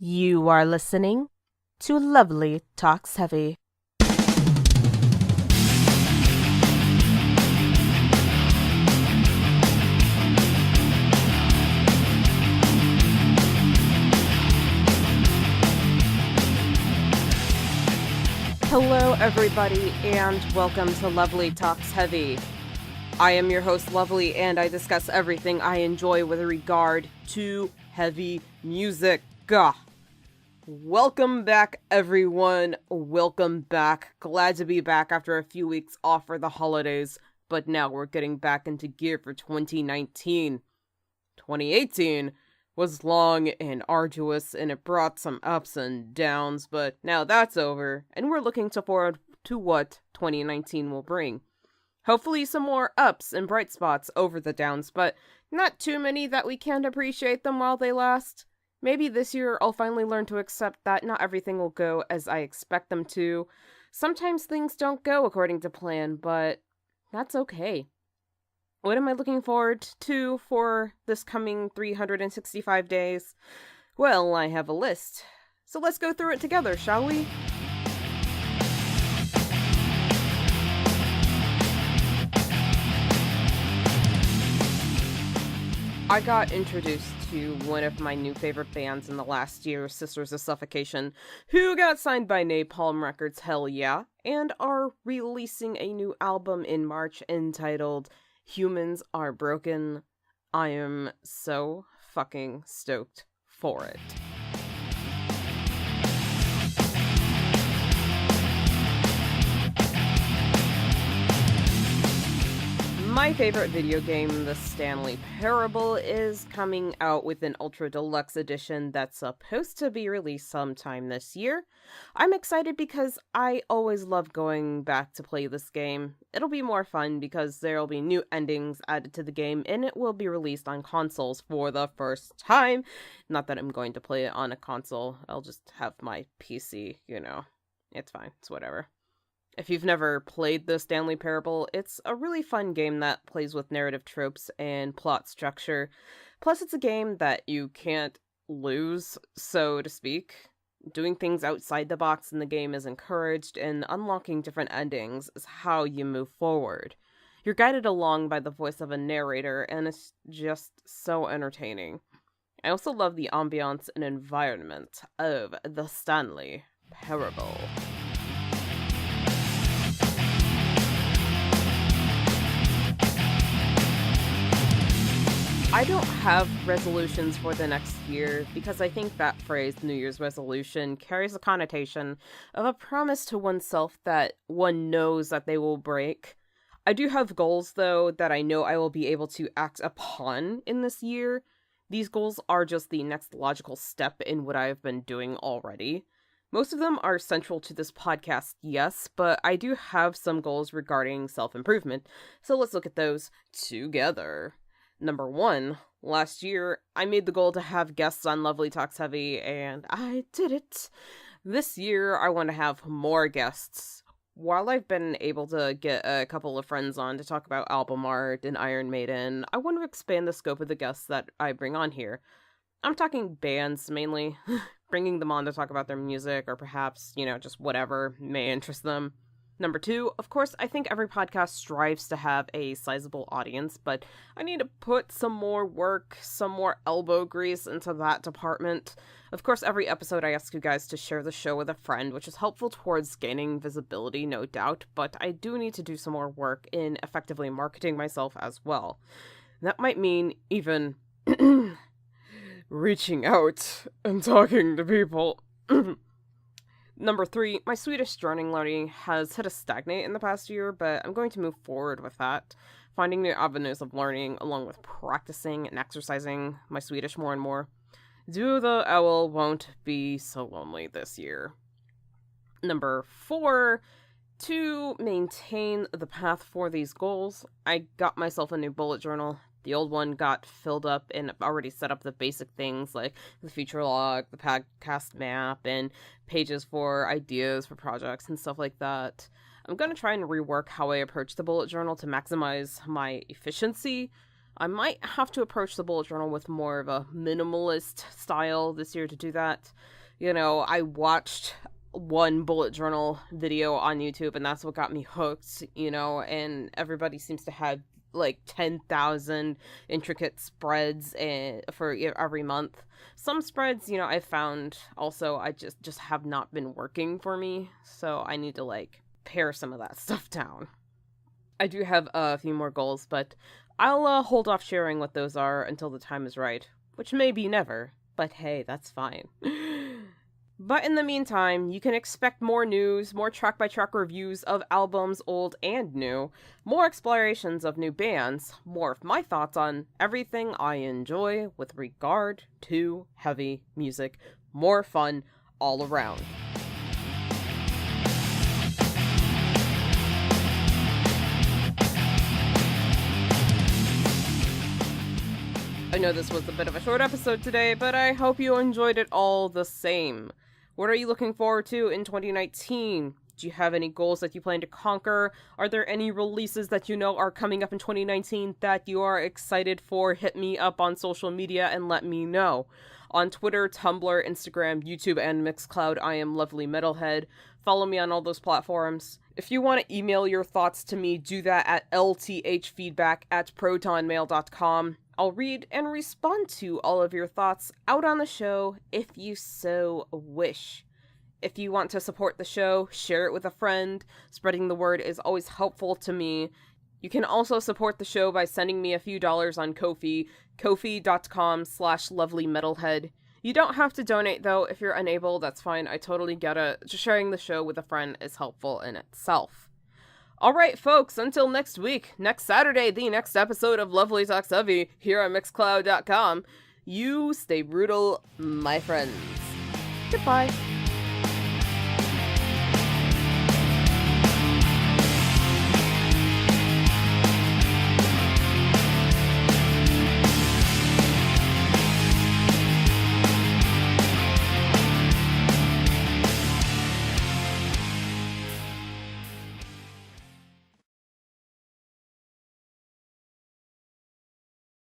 You are listening to Lovely Talks Heavy. Hello, everybody, and welcome to Lovely Talks Heavy. I am your host, Lovely, and I discuss everything I enjoy with regard to heavy music. Welcome back, everyone. Welcome back. Glad to be back after a few weeks off for the holidays, but now we're getting back into gear for 2019. 2018 was long and arduous, and it brought some ups and downs, but now that's over, and we're looking forward to what 2019 will bring. Hopefully some more ups and bright spots over the downs, but not too many that we can't appreciate them while they last. Maybe this year I'll finally learn to accept that not everything will go as I expect them to. Sometimes things don't go according to plan, but that's okay. What am I looking forward to for this coming 365 days? Well, I have a list. So let's go through it together, shall we? I got introduced to one of my new favorite bands in the last year, Sisters of Suffocation, who got signed by Napalm Records, hell yeah, and are releasing a new album in March entitled Humans Are Broken. I am so fucking stoked for it. My favorite video game, the Stanley Parable, is coming out with an Ultra Deluxe edition that's supposed to be released sometime this year. I'm excited because I always love going back to play this game. It'll be more fun because there'll be new endings added to the game, and it will be released on consoles for the first time. Not that I'm going to play it on a console, I'll just have my PC, It's fine, it's whatever. If you've never played the Stanley Parable, it's a really fun game that plays with narrative tropes and plot structure. Plus, it's a game that you can't lose, so to speak. Doing things outside the box in the game is encouraged, and unlocking different endings is how you move forward. You're guided along by the voice of a narrator, and it's just so entertaining. I also love the ambiance and environment of the Stanley Parable. I don't have resolutions for the next year because I think that phrase, New Year's resolution, carries a connotation of a promise to oneself that one knows that they will break. I do have goals, though, that I know I will be able to act upon in this year. These goals are just the next logical step in what I've been doing already. Most of them are central to this podcast, yes, but I do have some goals regarding self-improvement, so let's look at those together. Number 1, last year, I made the goal to have guests on Lovely Talks Heavy, and I did it. This year, I want to have more guests. While I've been able to get a couple of friends on to talk about album art and Iron Maiden, I want to expand the scope of the guests that I bring on here. I'm talking bands, mainly. Bringing them on to talk about their music, or perhaps, just whatever may interest them. Number 2, of course, I think every podcast strives to have a sizable audience, but I need to put some more work, some more elbow grease into that department. Of course, every episode I ask you guys to share the show with a friend, which is helpful towards gaining visibility, no doubt, but I do need to do some more work in effectively marketing myself as well. That might mean even reaching out and talking to people. Number 3, my Swedish journaling learning has hit a stagnate in the past year, but I'm going to move forward with that, finding new avenues of learning, along with practicing and exercising my Swedish more and more. Do the owl won't be so lonely this year. Number 4, to maintain the path for these goals, I got myself a new bullet journal. The old one got filled up, and I've already set up the basic things like the feature log, the podcast map, and pages for ideas for projects and stuff like that. I'm going to try and rework how I approach the bullet journal to maximize my efficiency. I might have to approach the bullet journal with more of a minimalist style this year to do that. You know, I watched one bullet journal video on YouTube, and that's what got me hooked, you know, and everybody seems to have like 10,000 intricate spreads for every month. Some spreads, you know, I found also I just have not been working for me, so I need to like pare some of that stuff down. I do have a few more goals, but I'll hold off sharing what those are until the time is right, which may be never, but hey, that's fine. But in the meantime, you can expect more news, more track-by-track reviews of albums old and new, more explorations of new bands, more of my thoughts on everything I enjoy with regard to heavy music, more fun all around. I know this was a bit of a short episode today, but I hope you enjoyed it all the same. What are you looking forward to in 2019? Do you have any goals that you plan to conquer? Are there any releases that you know are coming up in 2019 that you are excited for? Hit me up on social media and let me know. On Twitter, Tumblr, Instagram, YouTube, and Mixcloud, I am Lovely Metalhead. Follow me on all those platforms. If you want to email your thoughts to me, do that at lthfeedback@protonmail.com. I'll read and respond to all of your thoughts out on the show if you so wish. If you want to support the show, share it with a friend. Spreading the word is always helpful to me. You can also support the show by sending me a few dollars on Ko-fi, kofi.com/lovelymetalhead. You don't have to donate, though. If you're unable, that's fine. I totally get it. Just sharing the show with a friend is helpful in itself. Alright, folks, until next week, next Saturday, the next episode of Lovely Talks Heavy, here on Mixcloud.com, you stay brutal, my friends. Goodbye.